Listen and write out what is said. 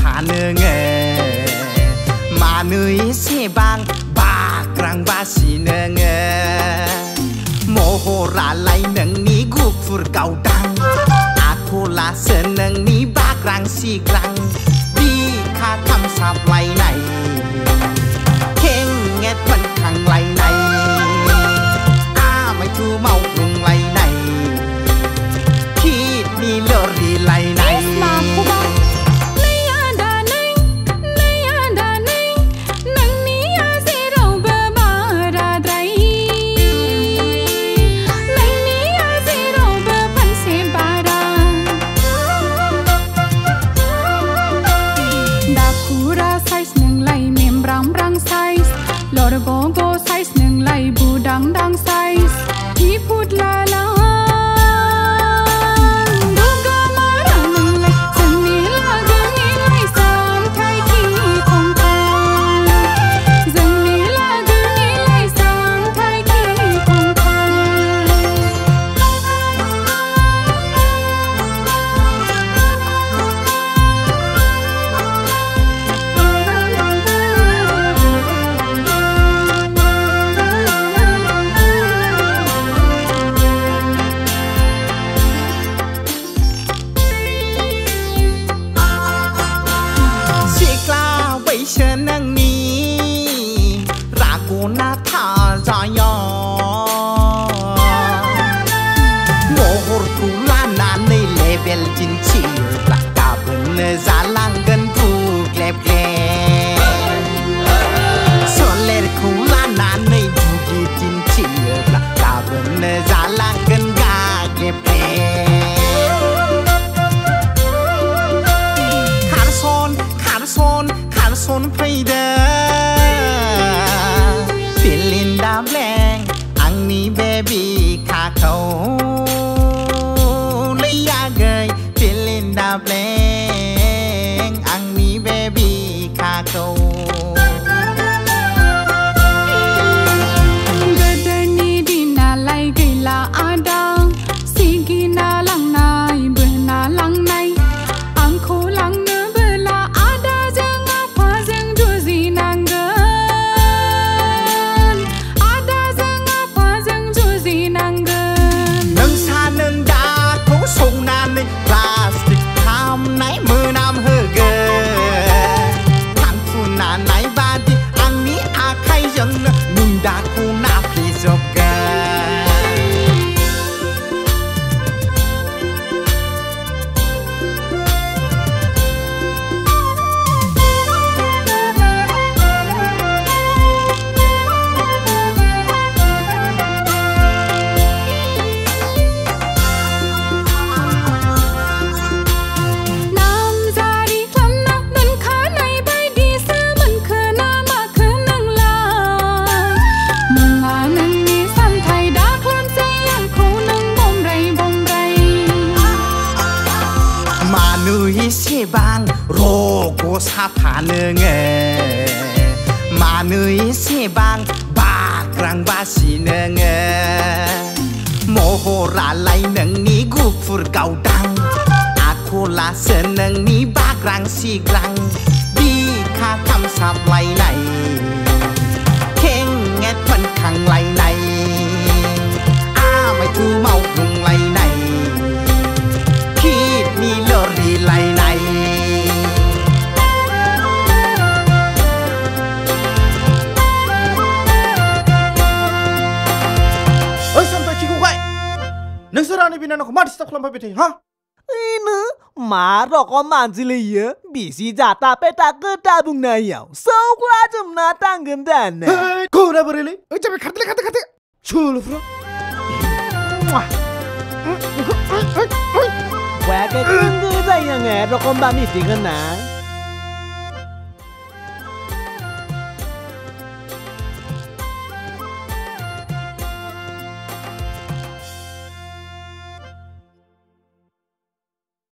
phản ngờ mà nơi xe bang ba răng ba xì ngờ mồ hồ ra lại nâng ní guộc phur cầu đăng aku là sơn nâng ní ba răng xì răng đi khá thăm sạp lại này khen nghe vẫn thằng lại này mày thu mau cùng lại này khi đi lỡ đi lại này go size neng lai bu dang dang size hi phut la la duga mara neng lai sani la gani lai sam thai ki thong tha sani la gani lai sam thai ki thong tha sơn nâng ní ra cô na tha ra yo ngô hồn cú la na nơi level chín chỉ là cả bên giá lang gần thu gleb gleb son lên cú la na nơi thu kỳ chín chỉ là cả bên giá lang gần ga gleb gleb son payda feeling da blank ang ni baby kha khâu lấy ya gơi feeling da blank ang ni baby kha khâu gadani dina lai gay la adang sigina lang nai bena lang nai ang kho lang plastic tham nãy mưa nam hơ gờ thằng phụ nà nãy ba đi ăn ní à khai dân nung đã khu na please of xe bang rô cô sa phản ngờ mà nơi xe bang ba răng ba xì ngờ mồ hồ ra lại nâng ní guộc phur cầu đăng aku là sơn nâng ní ba răng xì răng đi khá thăm sạp lại này khen nghe vẫn thằng lại này mày thu mau cùng lại này khi đi lỡ đi lại này ôi sao tôi chỉ có vậy nếu sao ra này bên nó có mất stop làm phải thế hả nữa mà rồi có màn gì lấy á bị gì giả ta bé ta cứ ta bùng này hiểu sâu quá chấm na tăng gần đàn này cô đã bơi đi ơi chắc phải khát chua luôn quá cái cưng cái này nghe rồi con ba mi gì gần nè